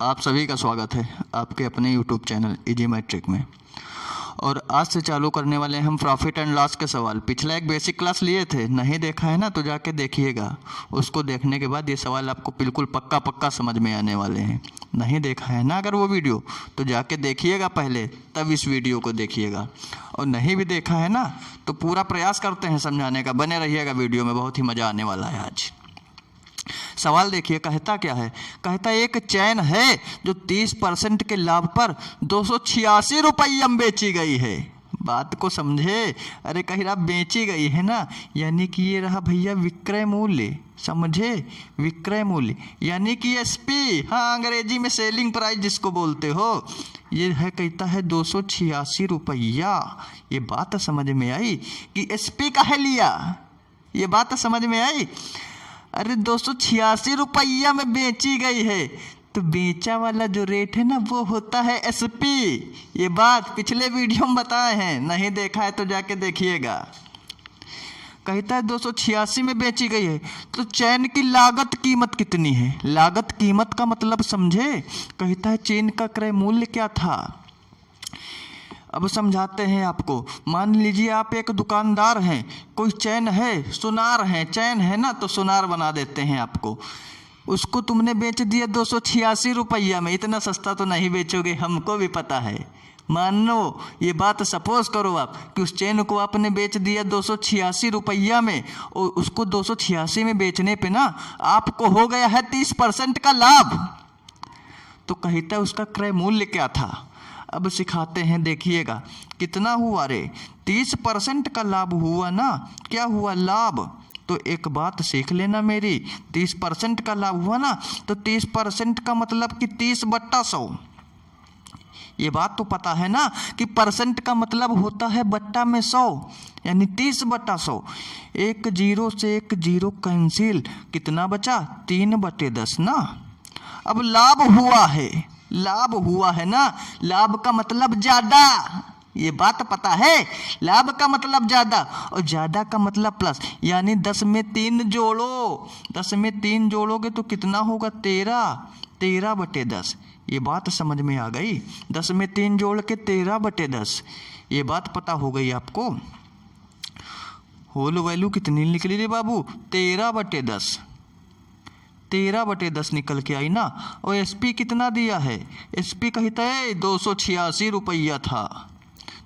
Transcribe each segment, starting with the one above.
आप सभी का स्वागत है आपके अपने YouTube चैनल इजी मैट्रिक में। और आज से चालू करने वाले हैं हम प्रॉफिट एंड लॉस के सवाल। पिछला एक बेसिक क्लास लिए थे, नहीं देखा है ना तो जाके देखिएगा। उसको देखने के बाद ये सवाल आपको बिल्कुल पक्का समझ में आने वाले हैं। नहीं देखा है ना अगर वो वीडियो तो जाके देखिएगा पहले, तब इस वीडियो को देखिएगा। और नहीं भी देखा है ना तो पूरा प्रयास करते हैं समझाने का, बने रहिएगा वीडियो में, बहुत ही मज़ा आने वाला है आज। सवाल देखिए, कहता क्या है? कहता एक चैन है जो 30% के लाभ पर 286 रुपये में बेची गई है। बात को समझे? अरे कहीं रहा बेची गई है ना, यानी कि ये रहा भैया विक्रय मूल्य, समझे? विक्रय मूल्य यानी कि एसपी, हाँ अंग्रेजी में सेलिंग प्राइस जिसको बोलते हो, ये है कहता है 286 रुपया। ये बात समझ में आई कि एसपी कहे लिया? ये बात समझ में आई? अरे 286 रुपया में बेची गई है तो बेचा वाला जो रेट है ना वो होता है एसपी। ये बात पिछले वीडियो में बताए हैं, नहीं देखा है तो जाके देखिएगा। कहता है 286 में बेची गई है तो चैन की लागत कीमत कितनी है? लागत कीमत का मतलब समझे? कहता है चैन का क्रय मूल्य क्या था। अब समझाते हैं आपको। मान लीजिए आप एक दुकानदार हैं, कोई चैन है, सुनार है, चैन है ना तो सुनार बना देते हैं आपको। उसको तुमने बेच दिया 286 रुपया में। इतना सस्ता तो नहीं बेचोगे, हमको भी पता है। मान लो ये बात सपोज करो आप कि उस चैन को आपने बेच दिया 286 रुपया में, और उसको 286 में बेचने पे ना आपको हो गया है 30% का लाभ। तो कहता है उसका क्रय मूल्य क्या था। अब सिखाते हैं, देखिएगा कितना हुआ रे? 30% का लाभ हुआ ना। क्या हुआ? लाभ। तो एक बात सीख लेना मेरी, 30% का लाभ हुआ ना तो 30% का मतलब कि 30/100। ये बात तो पता है ना कि परसेंट का मतलब होता है बट्टा में 100, यानी 30/100। एक जीरो से एक जीरो कैंसिल, कितना बचा? 3/10 ना। अब लाभ हुआ है, लाभ हुआ है ना, लाभ का मतलब ज्यादा। ये बात पता है? लाभ का मतलब ज्यादा और ज्यादा का मतलब प्लस, यानी 10 में 3 जोड़ो। 10 में 3 जोड़ोगे तो कितना होगा? 13/10। ये बात समझ में आ गई? 10 में 3 जोड़ के 13/10। ये बात पता हो गई आपको? होल वैल्यू कितनी निकली रे बाबू? 13/10। 13/10 निकल के आई ना। और एसपी कितना दिया है? एसपी कहता है 286 रुपया था।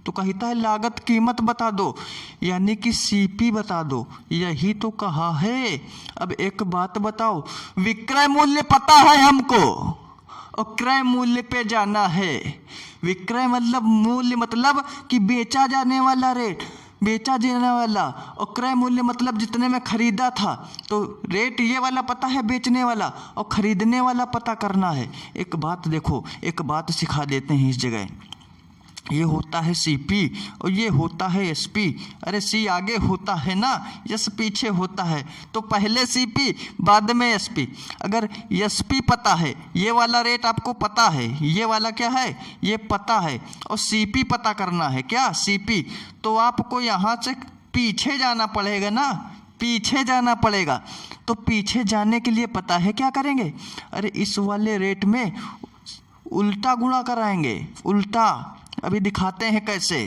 तो कहता है लागत कीमत बता दो, यानी कि सीपी बता दो। यही तो कहा है। अब एक बात बताओ, विक्रय मूल्य पता है हमको और क्रय मूल्य पे जाना है। विक्रय मतलब मूल्य, मतलब कि बेचा जाने वाला रेट, बेचा जाने वाला, और क्रय मूल्य मतलब जितने में खरीदा था। तो रेट ये वाला पता है बेचने वाला, और खरीदने वाला पता करना है। एक बात देखो, एक बात सिखा देते हैं इस जगह। ये होता है सीपी और ये होता है एसपी। अरे सी आगे होता है ना, एस पीछे होता है, तो पहले सीपी बाद में एसपी। अगर एसपी पता है, ये वाला रेट आपको पता है, ये वाला क्या है, ये पता है, और सीपी पता करना है, क्या? सीपी। तो आपको यहाँ से पीछे जाना पड़ेगा ना, पीछे जाना पड़ेगा। तो पीछे जाने के लिए पता है क्या करेंगे? अरे इस वाले रेट में उल्टा गुणा कराएंगे, उल्टा। अभी दिखाते हैं कैसे।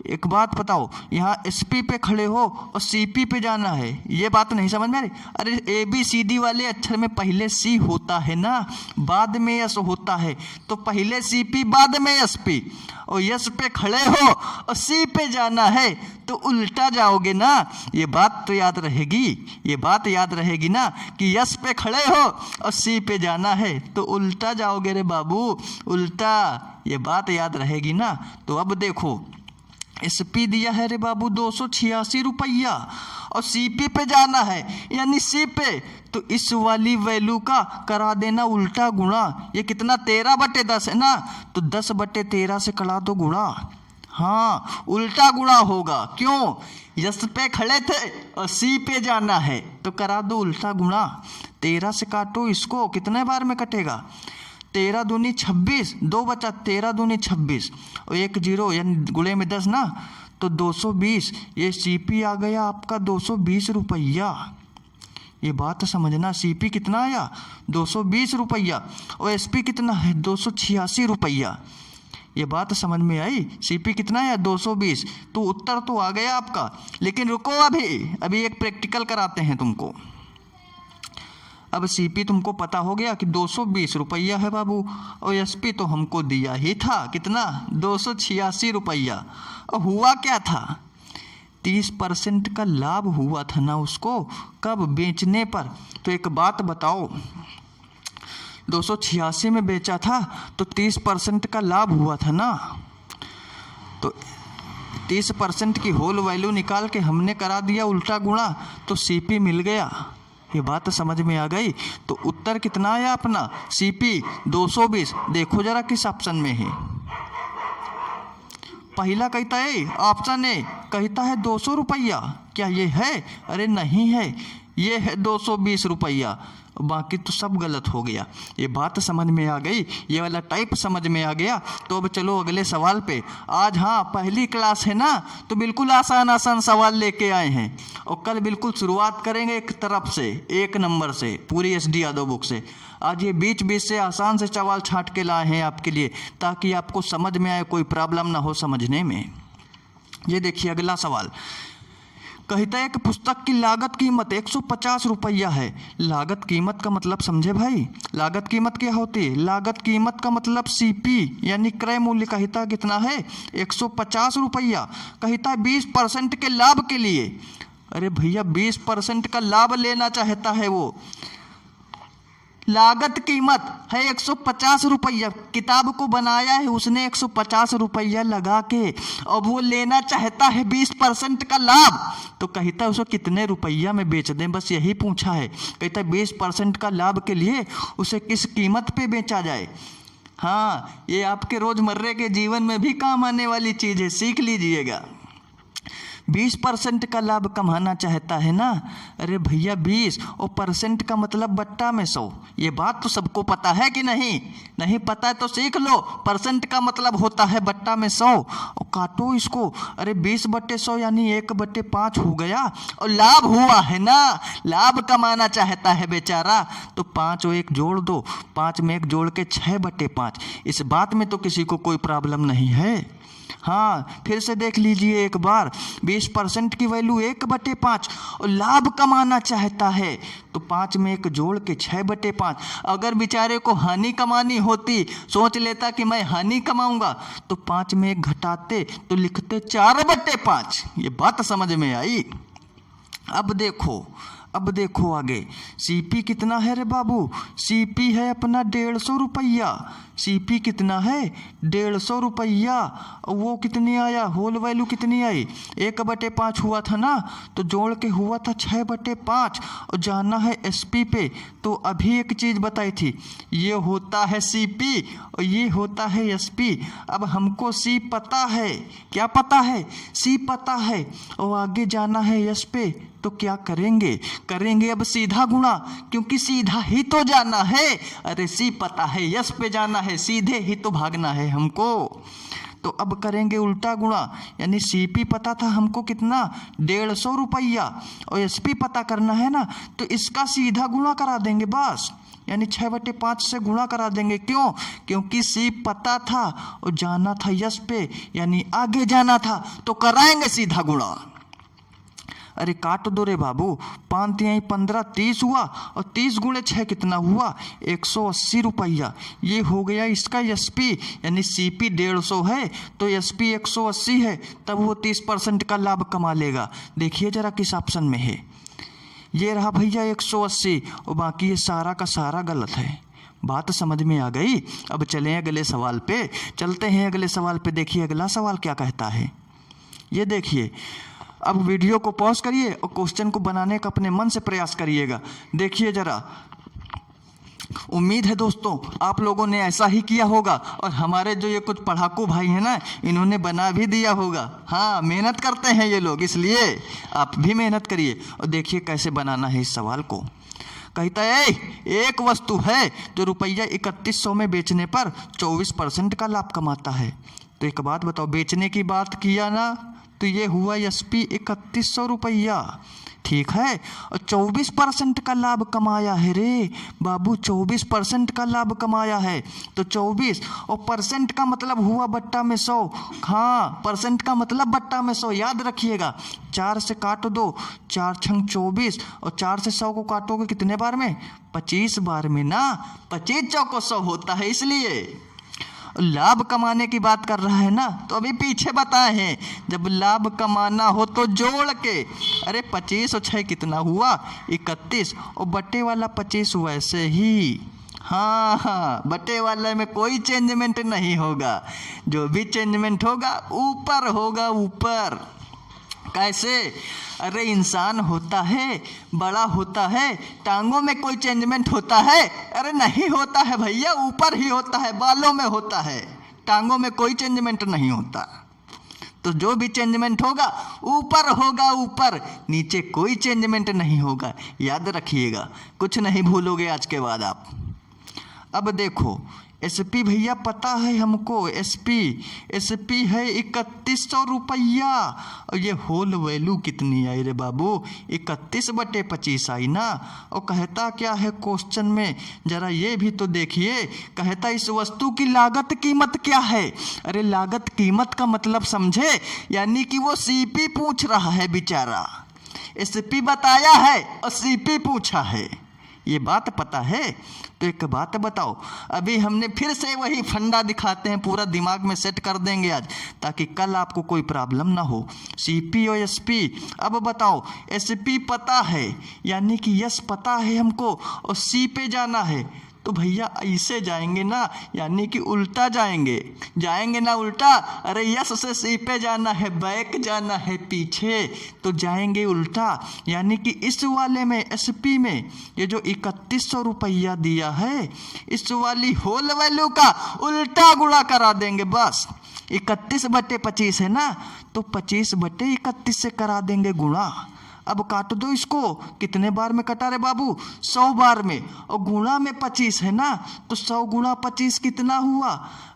एक बात बताओ, यहाँ एसपी पे खड़े हो और सीपी पे जाना है, ये बात नहीं समझ में आ रही? अरे ABCD वाले अक्षर में पहले सी होता है ना, बाद में एस होता है। तो पहले सीपी बाद में एसपी, और एस पे खड़े हो और सी पे जाना है तो उल्टा जाओगे ना। ये बात तो याद रहेगी, ये बात याद रहेगी ना कि एस पे खड़े हो और सी पे जाना है तो उल्टा जाओगे रे बाबू, उल्टा। ये बात याद रहेगी ना। तो अब देखो, एसपी दिया है रे बाबू 286 रुपया और सीपी पे जाना है, यानी सी पे। तो इस वाली वैल्यू का करा देना उल्टा गुणा। ये कितना? 13/10 है ना, तो 10/13 से करा दो गुणा। हाँ, उल्टा गुणा होगा। क्यों? एस पे खड़े थे और सी पे जाना है तो करा दो उल्टा गुणा। 13 से काटो इसको, कितने बार में कटेगा? 13 दूनी 26, 2 बचा, 13 दूनी 26 और 1 जीरो, यानी गुणे में 10 ना, तो 220। ये सीपी आ गया आपका 220 रुपया। ये बात समझना। सीपी कितना आया 220 रुपया और एसपी कितना है 286 रुपया। ये बात समझ में आई। सीपी कितना है 220। तो उत्तर तो आ गया आपका, लेकिन रुको अभी एक प्रैक्टिकल कराते हैं तुमको। अब सीपी तुमको पता हो गया कि 220 रुपया है बाबू, और एसपी तो हमको दिया ही था कितना 286 रुपया। और हुआ क्या था 30% का लाभ हुआ था ना उसको, कब बेचने पर। तो एक बात बताओ 286 में बेचा था तो 30% का लाभ हुआ था ना। तो 30% की होल वैल्यू निकाल के हमने करा दिया उल्टा गुणा, तो सीपी मिल गया। ये बात समझ में आ गई। तो उत्तर कितना आया अपना सीपी 220। देखो जरा किस ऑप्शन में है। पहला कहता है ऑप्शन ए कहता है 200 रुपया। क्या ये है? अरे नहीं है, ये है 220 रुपया। बाकी तो सब गलत हो गया। ये बात समझ में आ गई, ये वाला टाइप समझ में आ गया। तो अब चलो अगले सवाल पे। आज हाँ पहली क्लास है ना, तो बिल्कुल आसान आसान सवाल लेके आए हैं, और कल बिल्कुल शुरुआत करेंगे एक तरफ से, 1 नंबर से, पूरी SD यादव बुक से। आज ये बीच से आसान से सवाल छांट के लाए हैं आपके लिए, ताकि आपको समझ में आए, कोई प्रॉब्लम ना हो समझने में। ये देखिए अगला सवाल कहता है कि पुस्तक की लागत कीमत 150 रुपया है। लागत कीमत का मतलब समझे भाई? लागत कीमत क्या होती है? लागत कीमत का मतलब सीपी यानी क्रय मूल्य। कहता कितना है 150 रुपया। कहता है 20% के लाभ के लिए। अरे भैया 20% का लाभ लेना चाहता है वो। लागत कीमत है 150 रुपया, किताब को बनाया है उसने 150 रुपया लगा के, और वो लेना चाहता है 20% का लाभ। तो कहता है उसको कितने रुपया में बेच दें, बस यही पूछा है। कहता है 20% का लाभ के लिए उसे किस कीमत पे बेचा जाए। हाँ, ये आपके रोजमर्रे के जीवन में भी काम आने वाली चीज़ है, सीख लीजिएगा। 20% का लाभ कमाना चाहता है ना। अरे भैया 20 और परसेंट का मतलब बट्टा में 100। ये बात तो सबको पता है कि नहीं? नहीं पता है तो सीख लो। परसेंट का मतलब होता है बट्टा में 100, और काटो इसको। अरे 20/100 यानी 1/5 हो गया, और लाभ हुआ है ना, लाभ कमाना चाहता है बेचारा। तो 5 और 1 जोड़ दो, 5 में 1 जोड़ के 6/5। इस बात में तो किसी को कोई प्रॉब्लम नहीं है। हाँ, फिर से देख लीजिए एक बार। 20% की वैल्यू 1/5, और लाभ कमाना चाहता है तो 5 में 1 जोड़ के 6/5। अगर बेचारे को हानि कमानी होती, सोच लेता कि मैं हानि कमाऊंगा, तो 5 में 1 घटाते तो लिखते 4/5। ये बात समझ में आई। अब देखो आगे। सीपी कितना है रे बाबू? सीपी है अपना 150 रुपया। सीपी कितना है 150 रुपया। वो कितनी आया, होल वैल्यू कितनी आई 1/5 हुआ था ना, तो जोड़ के हुआ था 6/5। और जाना है एसपी पे। तो अभी एक चीज़ बताई थी, ये होता है सीपी और ये होता है एसपी। अब हमको सी पता है। क्या पता है? सी पता है, और आगे जाना है एस पे। तो क्या करेंगे अब सीधा गुणा, क्योंकि सीधा ही तो जाना है। अरे सी पता है, यस पे जाना है, सीधे ही तो भागना है हमको। तो अब करेंगे उल्टा गुणा, यानी सीपी पता था हमको कितना 150 रुपया, और एसपी पता करना है ना, तो इसका सीधा गुणा करा देंगे बस, यानी 6/5 से गुणा करा देंगे। क्यों? क्योंकि सी पता था और जाना था यस पे, यानी आगे जाना था, तो कराएंगे सीधा गुणा। अरे काट दो रे बाबू, 5 तिहाई 15, 30 हुआ, और 30 गुणे 6 कितना हुआ 180 रुपया। ये हो गया इसका एसपी, यानी सीपी 150 है तो एसपी 180 है, तब वो 30% का लाभ कमा लेगा। देखिए जरा किस ऑप्शन में है। ये रहा भैया 180, और बाकी ये सारा का सारा गलत है। बात समझ में आ गई। अब चलें अगले सवाल पे, चलते हैं अगले सवाल पे। देखिए अगला सवाल क्या कहता है, ये देखिए। अब वीडियो को पॉज करिए और क्वेश्चन को बनाने का अपने मन से प्रयास करिएगा। देखिए जरा, उम्मीद है दोस्तों आप लोगों ने ऐसा ही किया होगा, और हमारे जो ये कुछ पढ़ाकू भाई हैं ना, इन्होंने बना भी दिया होगा। हाँ, मेहनत करते हैं ये लोग, इसलिए आप भी मेहनत करिए और देखिए कैसे बनाना है इस सवाल को। कहता है एक वस्तु है जो रुपया 3100 में बेचने पर 24% का लाभ कमाता है। तो एक बात बताओ, बेचने की बात किया ना, तो ये हुआ SP 3100 रुपया, ठीक है। और 24% का लाभ कमाया है रे बाबू, 24% का लाभ कमाया है। तो 24 और परसेंट का मतलब हुआ बट्टा में 100, हाँ परसेंट का मतलब बट्टा में 100, याद रखिएगा। 4 से काट दो, 4 छंग 24 और 4 से 100 को काटोगे कितने बार में? 25 बार में ना, 25 चौको 100 होता है। इसलिए लाभ कमाने की बात कर रहा है ना, तो अभी पीछे बताए हैं जब लाभ कमाना हो तो जोड़ के, अरे 25 और 6 कितना हुआ? 31 और बट्टे वाला 25 वैसे ही, हाँ हाँ बटे वाले में कोई चेंजमेंट नहीं होगा, जो भी चेंजमेंट होगा ऊपर होगा, ऊपर। कैसे? अरे इंसान होता है, बड़ा होता है, टांगों में कोई चेंजमेंट होता है? अरे नहीं होता है भैया, ऊपर ही होता है, बालों में होता है, टांगों में कोई चेंजमेंट नहीं होता। तो जो भी चेंजमेंट होगा ऊपर होगा, ऊपर, नीचे कोई चेंजमेंट नहीं होगा, याद रखिएगा, कुछ नहीं भूलोगे आज के बाद आप। अब देखो SP भैया पता है हमको, SP है 3100 रुपया, और ये होल वैल्यू कितनी आई रे बाबू? 31/25 आई ना। और कहता क्या है क्वेश्चन में, जरा ये भी तो देखिए, कहता इस वस्तु की लागत कीमत क्या है? अरे लागत कीमत का मतलब समझे, यानी कि वो CP पूछ रहा है बेचारा, SP बताया है और CP पूछा है, ये बात पता है। तो एक बात बताओ, अभी हमने फिर से वही फंडा दिखाते हैं, पूरा दिमाग में सेट कर देंगे आज, ताकि कल आपको कोई प्रॉब्लम ना हो। CP और SP, अब बताओ SP पता है, यानी कि यस पता है हमको, और C पे जाना है, तो भैया ऐसे जाएंगे ना, यानी कि उल्टा जाएंगे ना उल्टा। अरे यस से C पे जाना है, बैक जाना है पीछे, तो जाएंगे उल्टा। यानी कि इस वाले में SP में ये जो 3100 रुपया दिया है, इस वाली होल वैल्यू का उल्टा गुणा करा देंगे बस। 31/25 है ना, तो 25/31 से करा देंगे गुणा। अब काट दो इसको, कितने बार में कटा रे बाबू? 100 बार में, और गुणा में 25 है ना, तो 100 गुणा 25 कितना हुआ?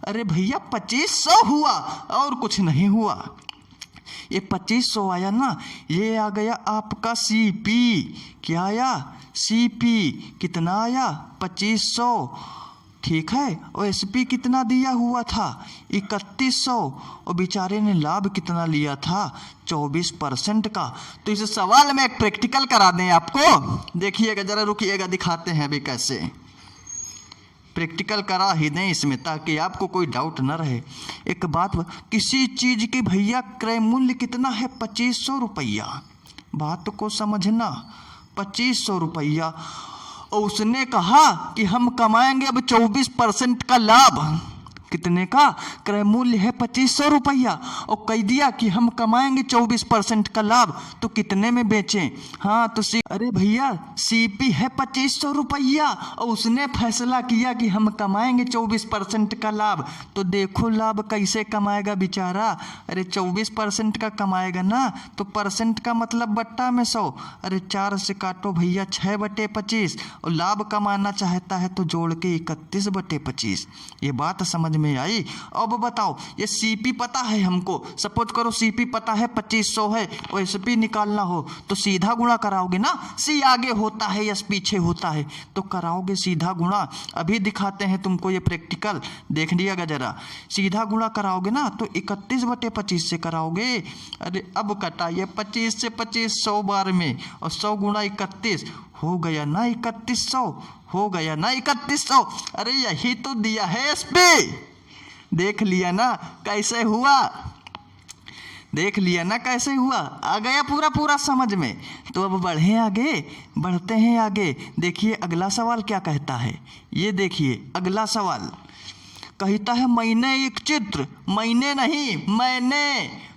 अरे भैया 2500 हुआ, और कुछ नहीं हुआ। ये 2500 आया ना, ये आ गया आपका CP। क्या आया? CP कितना आया? 2500, ठीक है। और SP कितना दिया हुआ था? 3100, और बेचारे ने लाभ कितना लिया था? 24% का। तो इस सवाल में एक प्रैक्टिकल करा दें आपको, देखिएगा जरा, रुकिएगा दिखाते हैं अभी कैसे प्रैक्टिकल करा ही दें इसमें, ताकि आपको कोई डाउट न रहे। एक बात, किसी चीज की भैया क्रय मूल्य कितना है? 2500 रुपया, बात को समझना, 2500 रुपया, और उसने कहा कि हम कमाएंगे अब 24% का लाभ। कितने का? क्रय मूल्य है 2500 रुपया, और कह दिया कि हम कमाएंगे 24% का लाभ, तो कितने में बेचें? हाँ तो अरे भैया CP है 2500 रुपया, और उसने फैसला किया कि हम कमाएंगे 24% का लाभ, तो देखो लाभ कैसे कमाएगा बेचारा। अरे 24% का कमाएगा ना, तो परसेंट का मतलब बट्टा में 100, अरे 4 से काटो भैया 6/25, और लाभ कमाना चाहता है तो जोड़ के 31/25। ये बात समझ में आई? अब बताओ, ये CP पता है हमको, सपोज करो CP पता है 2500 है, और SP निकालना हो तो सीधा गुणा कराओगे ना, C आगे होता है S पीछे होता है, तो कराओगे सीधा गुणा। अभी दिखाते हैं तुमको ये प्रैक्टिकल, देख लिएगा जरा। सीधा गुणा कराओगे ना तो 31/25 से कराओगे। अरे अब कटाइए 25 से 25 100 बार में, और 100 गुणा 31 हो गया ना 3100, हो गया ना 3100। अरे यही तो दिया है SP, देख लिया ना कैसे हुआ, देख लिया ना कैसे हुआ, आ गया पूरा पूरा समझ में। तो अब बढ़े आगे, बढ़ते हैं आगे। देखिए अगला सवाल क्या कहता है, ये देखिए अगला सवाल कहता है, मैंने एक चित्र, मैंने नहीं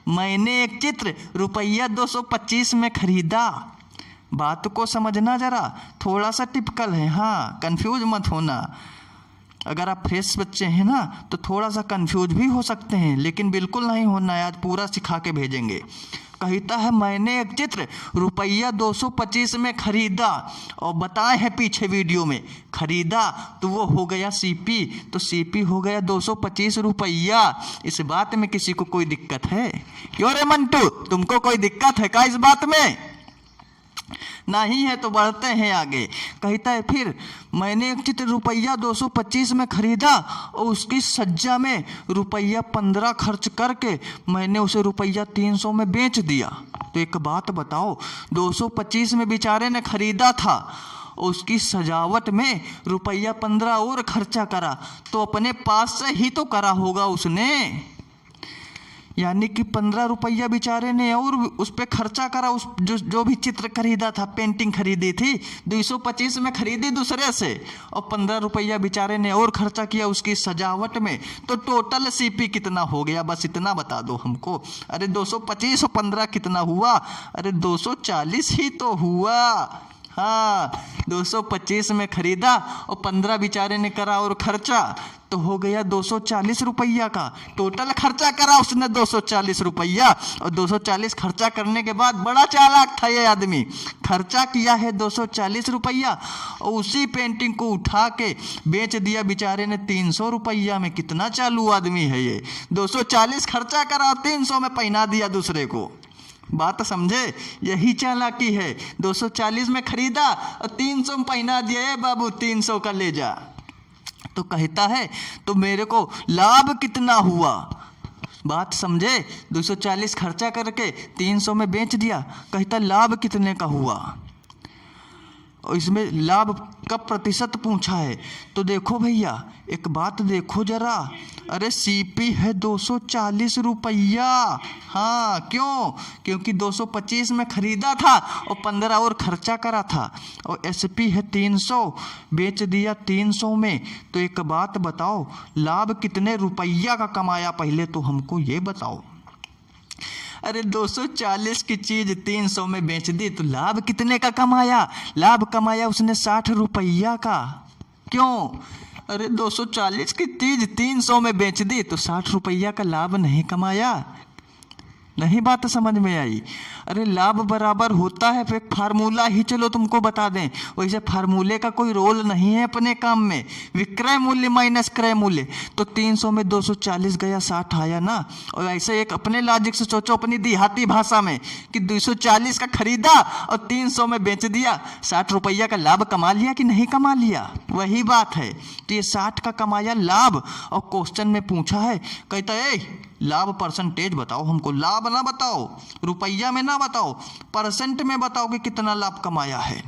मैंने एक चित्र रुपया 225 में खरीदा। बात को समझना जरा, थोड़ा सा टिपिकल है, हाँ कंफ्यूज मत होना। अगर आप फ्रेश बच्चे हैं ना तो थोड़ा सा कंफ्यूज भी हो सकते हैं, लेकिन बिल्कुल नहीं होना है, आज पूरा सिखा के भेजेंगे। कहता है मैंने एक चित्र रुपया 225 में खरीदा, और बताए हैं पीछे वीडियो में, खरीदा तो वो हो गया सीपी, तो सीपी हो गया 225 रुपया। इस बात में किसी को कोई दिक्कत है? क्यों रे मंटू, तुमको कोई दिक्कत है क्या इस बात में? नहीं है तो बढ़ते हैं आगे। कहता है फिर मैंने एक चित्र रुपया 225 में खरीदा और उसकी सज्जा में रुपया 15 खर्च करके मैंने उसे रुपया 300 में बेच दिया। तो एक बात बताओ, 225 में बेचारे ने खरीदा था, उसकी सजावट में रुपया 15 और खर्चा करा, तो अपने पास से ही तो करा होगा उसने, यानी कि 15 रुपया बेचारे ने और उस पर खर्चा करा। उस जो भी चित्र खरीदा था, पेंटिंग खरीदी थी 225 में खरीदी दूसरे से, और 15 रुपया बेचारे ने और खर्चा किया उसकी सजावट में, तो टोटल सीपी कितना हो गया? बस इतना बता दो हमको। अरे 225 और 15 कितना हुआ? अरे 240 ही तो हुआ। हाँ, 225 में खरीदा और 15 बेचारे ने करा और खर्चा, तो हो गया 240 रुपया का। टोटल खर्चा करा उसने 240 रुपया, और 240 खर्चा करने के बाद, बड़ा चालाक था ये आदमी, खर्चा किया है 240 रुपया और उसी पेंटिंग को उठा के बेच दिया बेचारे ने 300 रुपया में। कितना चालू आदमी है ये, 240 खर्चा करा और 300 में पहना दिया दूसरे को। बात समझे? यही चालाकी है। 240 में खरीदा और 300 में पहना दिया, ए बाबू 300 का ले जा। तो कहता है तो मेरे को लाभ कितना हुआ? बात समझे? 240 खर्चा करके 300 में बेच दिया, कहता लाभ कितने का हुआ? और इसमें लाभ का प्रतिशत पूछा है, तो देखो भैया एक बात देखो जरा, अरे सीपी है 240 रुपया। हाँ, क्यों? क्योंकि 225 में खरीदा था और 15 और खर्चा करा था, और एसपी है 300, बेच दिया 300 में। तो एक बात बताओ, लाभ कितने रुपया का कमाया? पहले तो हमको ये बताओ। अरे 240 की चीज़ 300 में बेच दी, तो लाभ कितने का कमाया? लाभ कमाया उसने 60 रुपया का। क्यों? अरे 240 की चीज़ 300 में बेच दी, तो 60 रुपया का लाभ नहीं कमाया? नहीं बात समझ में आई? अरे लाभ बराबर होता है, फिर फार्मूला ही चलो तुमको बता दें। वैसे फार्मूले का कोई रोल नहीं है अपने काम में। विक्रय मूल्य माइनस क्रय मूल्य, तो 300 में 240 गया, 60 आया ना। और ऐसे एक अपने लॉजिक से सोचो, अपनी देहाती भाषा में, कि 240 का खरीदा और 300 में बेच दिया, 60 रुपया का लाभ कमा लिया कि नहीं कमा लिया? वही बात है। तो ये 60 का कमाया लाभ, और क्वेश्चन में पूछा है, कहता है लाभ परसेंटेज बताओ हमको। लाभ ना बताओ, रुपया में ना बताओ, परसेंट में बताओ कि कितना लाभ कमाया है।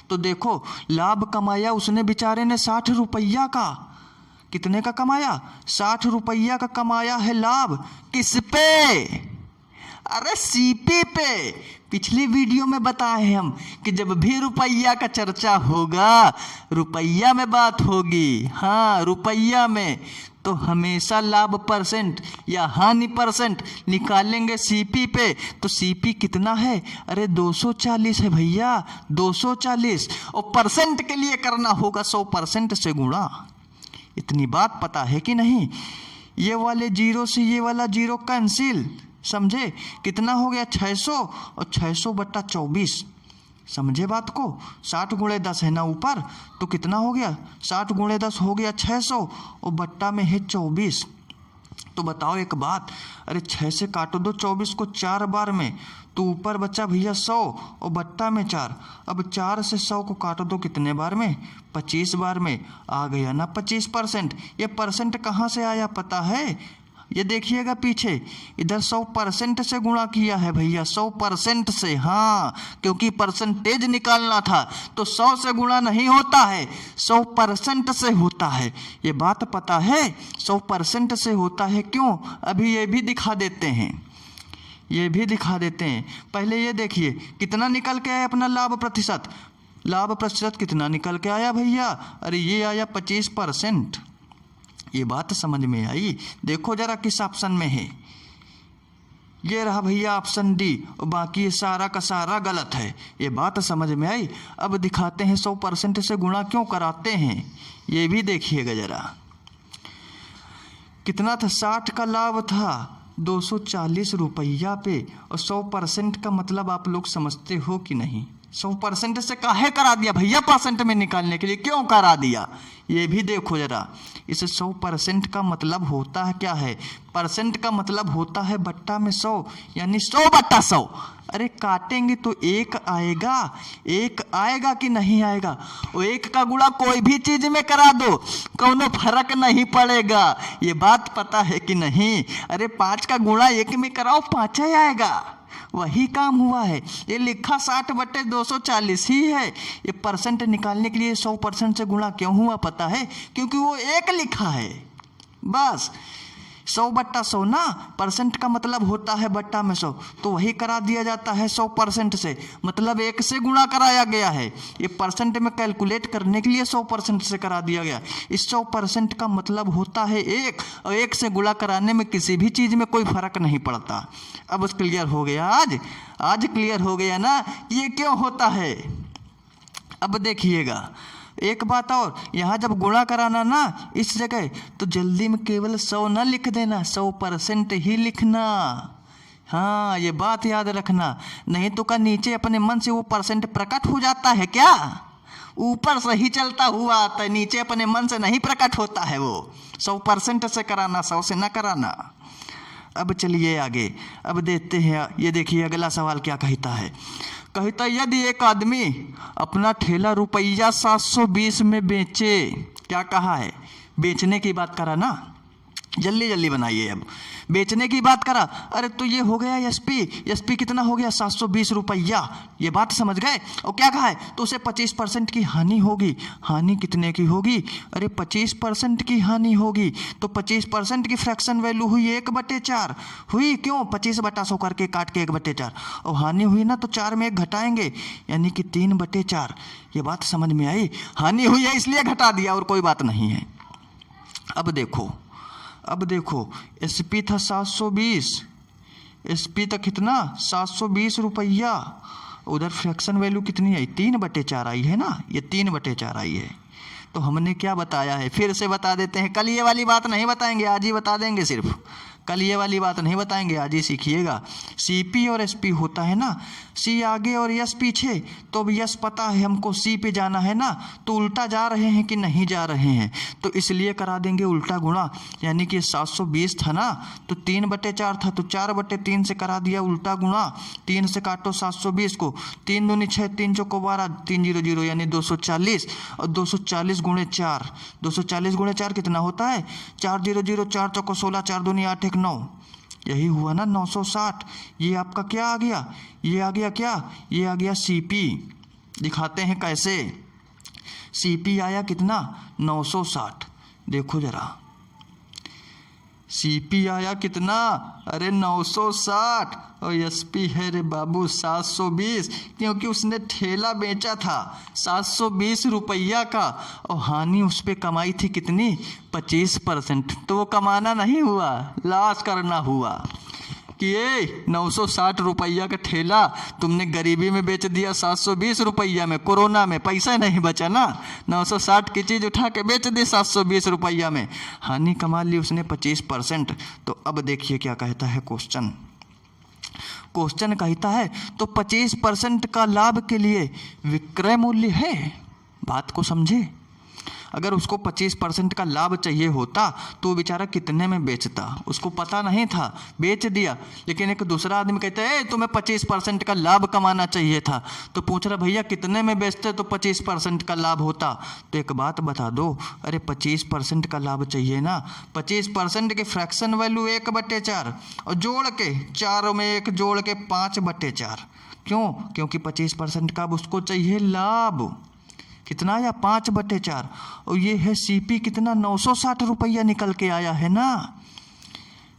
तो देखो लाभ कमाया उसने बेचारे ने 60 रुपया का। कितने का कमाया? 60 रुपया का कमाया है लाभ। किस पे? अरे सीपी पे। पिछली वीडियो में बताए हम कि जब भी रुपया का चर्चा होगा, रुपया में बात होगी, हाँ रुपया में, तो हमेशा लाभ परसेंट या हानि परसेंट निकालेंगे सीपी पे। तो सीपी कितना है? अरे 240 है भैया, 240। और परसेंट के लिए करना होगा 100% से गुणा। इतनी बात पता है कि नहीं? ये वाले जीरो से ये वाला जीरो कैंसिल, समझे? कितना हो गया? 600, और 600 बट्टा 24, समझे बात को? 60 गुणे 10 है ना ऊपर, तो कितना हो गया? 60 गुणे 10 हो गया 600, और बट्टा में है 24। तो बताओ एक बात, अरे 6 से काटो दो 24 को 4 बार में, तो ऊपर बच्चा भैया 100 और बट्टा में 4। अब 4 से 100 को काटो दो कितने बार में? 25 बार में। आ गया ना 25%। ये परसेंट कहाँ से आया पता है? ये देखिएगा पीछे, इधर 100% से गुणा किया है भैया, 100% से। हाँ, क्योंकि परसेंटेज निकालना था तो 100 से गुणा नहीं होता है, 100% से होता है। ये बात पता है? 100% से होता है। क्यों? अभी ये भी दिखा देते हैं, ये भी दिखा देते हैं। पहले ये देखिए कितना निकल के आया अपना लाभ प्रतिशत। लाभ प्रतिशत कितना निकल के आया भैया? अरे ये आया 25%। ये बात समझ में आई? देखो जरा किस ऑप्शन में है। ये रहा भैया ऑप्शन डी, और बाकी ये सारा का सारा गलत है। ये बात समझ में आई। अब दिखाते हैं 100% से गुणा क्यों कराते हैं, ये भी देखिएगा ज़रा। कितना था, 60 का लाभ था 240 रुपया पे, और 100% का मतलब आप लोग समझते हो कि नहीं। 100% से काहे करा दिया भैया, परसेंट में निकालने के लिए क्यों करा दिया, ये भी देखो जरा। इस 100% का मतलब होता है क्या है, परसेंट का मतलब होता है बट्टा में 100, यानी 100/100। अरे काटेंगे तो एक आएगा कि नहीं आएगा। वो एक का गुणा कोई भी चीज में करा दो, कोनो फर्क नहीं पड़ेगा। ये बात पता है कि नहीं। अरे 5 का गुणा 1 में कराओ, 5 ही आएगा। वही काम हुआ है। ये लिखा 60/240 ही है। ये परसेंट निकालने के लिए 100% से गुणा क्यों हुआ पता है, क्योंकि वो एक लिखा है बस। 100/100 ना, परसेंट का मतलब होता है बट्टा में 100, तो वही करा दिया जाता है 100% से, मतलब 1 से गुणा कराया गया है। ये परसेंट में कैलकुलेट करने के लिए 100% से करा दिया गया। इस 100% का मतलब होता है 1, और 1 से गुणा कराने में किसी भी चीज़ में कोई फर्क नहीं पड़ता। अब क्लियर हो गया, आज क्लियर हो गया ना ये क्यों होता है। अब देखिएगा एक बात और, यहाँ जब गुणा कराना ना इस जगह, तो जल्दी में केवल 100 ना लिख देना, 100% ही लिखना। हाँ, ये बात याद रखना, नहीं तो का नीचे अपने मन से वो परसेंट प्रकट हो जाता है क्या, ऊपर से ही चलता हुआ आता है, नीचे अपने मन से नहीं प्रकट होता है वो। 100% से कराना, 100 से ना कराना। अब चलिए आगे, अब देखते हैं। ये देखिए अगला सवाल क्या कहता है। कहता यदि एक आदमी अपना ठेला रुपया 720 में बेचे, क्या कहा है, बेचने की बात करा ना, जल्दी बनाइए। अब बेचने की बात करा, अरे तो ये हो गया एसपी कितना हो गया 720 रुपया, ये बात समझ गए। और क्या कहा है, तो उसे 25% की हानि होगी। हानि कितने की होगी, अरे 25% की हानि होगी। तो 25% की फ्रैक्शन वैल्यू हुई 1/4 हुई, क्यों 25/100 करके काट के 1/4, और हानि हुई ना तो 4 में 1 घटाएंगे, यानी कि 3/4। ये बात समझ में आई, हानि हुई है इसलिए घटा दिया और कोई बात नहीं है। अब देखो एसपी था 720, एसपी तक कितना 720 रुपया, उधर फ्रैक्शन वैल्यू कितनी आई 3/4 आई है ना, ये 3/4 आई है। तो हमने क्या बताया है, फिर से बता देते हैं। कल ये वाली बात नहीं बताएंगे, आज ही बता देंगे। सिर्फ कल ये वाली बात नहीं बताएंगे, आज ही सीखिएगा। सीपी और एसपी होता है ना, सी आगे और यस पीछे, तो अब यस पता है हमको सी पे जाना है ना, तो उल्टा जा रहे हैं कि नहीं जा रहे हैं, तो इसलिए करा देंगे उल्टा गुणा। यानी कि 720 था ना, तो 3/4 था, तो 4/3 से करा दिया उल्टा गुणा। 3 से काटो 720 को, 3 दूनी 6, 3 चौको 12, 3 0 0 यानी 240, और 240 गुणे 4, 240 गुणे 4 कितना होता है 4 0 0, 4 चौको 16, 4 दूनी 8 1 9, यही हुआ ना 960। ये आपका क्या आ गया, ये आ गया क्या, ये आ गया सीपी। दिखाते हैं कैसे। सीपी आया कितना 960, देखो जरा सीपी आया कितना, अरे 960, और एसपी है रे बाबू 720, क्योंकि उसने ठेला बेचा था 720 रुपया का, और हानि उस पर कमाई थी कितनी 25%, तो वो कमाना नहीं हुआ, लॉस करना हुआ। कि ये 960 रुपया का ठेला तुमने गरीबी में बेच दिया 720 रुपया में, कोरोना में पैसा नहीं बचा ना, 960 की चीज़ उठा के बेच दी 720 रुपया में, हानि कमा ली उसने 25%। तो अब देखिए क्या कहता है क्वेश्चन कहता है तो 25% का लाभ के लिए विक्रय मूल्य है। बात को समझे, अगर उसको 25% का लाभ चाहिए होता तो वो बेचारा कितने में बेचता, उसको पता नहीं था, बेच दिया। लेकिन एक दूसरा आदमी कहता है तुम्हें 25% का लाभ कमाना चाहिए था, तो पूछ रहा भैया कितने में बेचते तो 25% का लाभ होता। तो एक बात बता दो, अरे 25% का लाभ चाहिए ना, 25% के फ्रैक्शन वैल्यू 1/4, और जोड़ के 4 में 1 जोड़ के 5/4, क्यों, क्योंकि 25% का उसको चाहिए लाभ, कितना आया 5/4, और ये है सीपी कितना 960 रुपया निकल के आया है ना,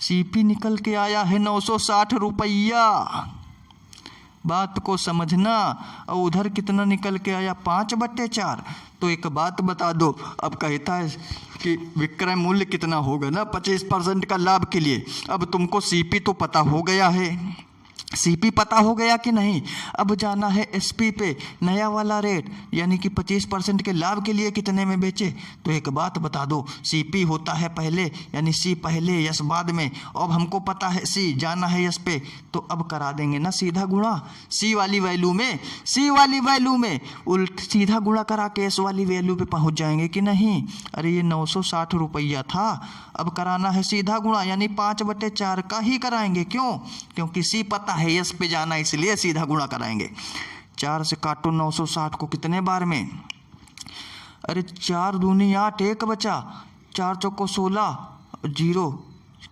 सीपी निकल के आया है 960 रुपया। बात को समझना। और उधर कितना निकल के आया 5/4। तो एक बात बता दो, अब कहता है कि विक्रय मूल्य कितना होगा ना 25% का लाभ के लिए। अब तुमको सीपी तो पता हो गया है, सीपी पता हो गया कि नहीं। अब जाना है एसपी पे, नया वाला रेट, यानी कि 25% के लाभ के लिए कितने में बेचे। तो एक बात बता दो, सीपी होता है पहले, यानी सी पहले यस बाद में। अब हमको पता है सी, जाना है यस पे, तो अब करा देंगे ना सीधा गुणा सी वाली वैल्यू में उल्ट सीधा गुणा करा के एस वाली वैल्यू पे पहुंच जाएंगे कि नहीं। अरे ये 960 रुपया था, अब कराना है सीधा गुणा, यानी 5/4 का ही कराएंगे। क्यों? क्योंकि सी पता है यस पे जाना, इसलिए सीधा गुणा कराएंगे। 4 से काटो 960 को कितने बार में। अरे 4 दूनी 8, 1 बचा, 4 चौको 16, 0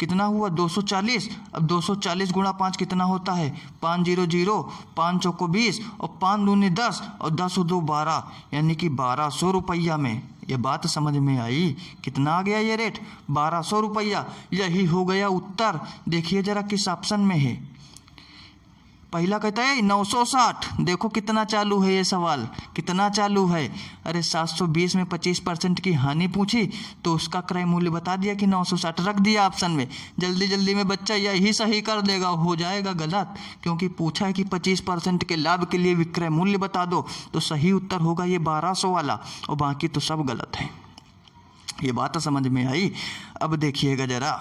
कितना हुआ 240। अब 240 गुणा 5 कितना होता है 500, 5 चौको 20 और 5 दूनी 10 और 10 और 2 12, यानी कि 1200 रुपया में। ये बात समझ में आई? कितना आ गया ये रेट 1200 रुपया। यही हो गया उत्तर। देखिए जरा किस ऑप्शन में है। पहला कहता है 960, देखो कितना चालू है ये सवाल, कितना चालू है। अरे 720 में 25% की हानि पूछी तो उसका क्रय मूल्य बता दिया कि 960, रख दिया ऑप्शन में। जल्दी जल्दी में बच्चा यही सही कर देगा, हो जाएगा गलत, क्योंकि पूछा है कि 25% के लाभ के लिए विक्रय मूल्य बता दो। तो सही उत्तर होगा ये 1200 वाला, और बाकी तो सब गलत है। ये बात समझ में आई? अब देखिएगा जरा,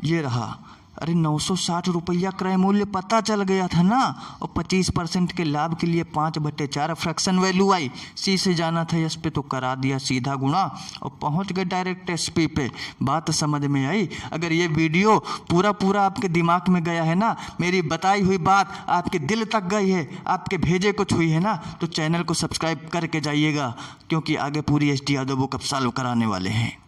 ये रहा। अरे 960 रुपया क्रय मूल्य पता चल गया था ना, और 25% के लाभ के लिए 5/4 फ्रैक्शन वैल्यू आई। सी से जाना था एस पे, तो करा दिया सीधा गुणा और पहुंच गए डायरेक्ट एस पी पे। बात समझ में आई? अगर ये वीडियो पूरा आपके दिमाग में गया है ना, मेरी बताई हुई बात आपके दिल तक गई है, आपके भेजे कुछ हुई है ना, तो चैनल को सब्सक्राइब करके जाइएगा, क्योंकि आगे पूरी HD यादव बुक अब सॉल्व कराने वाले हैं।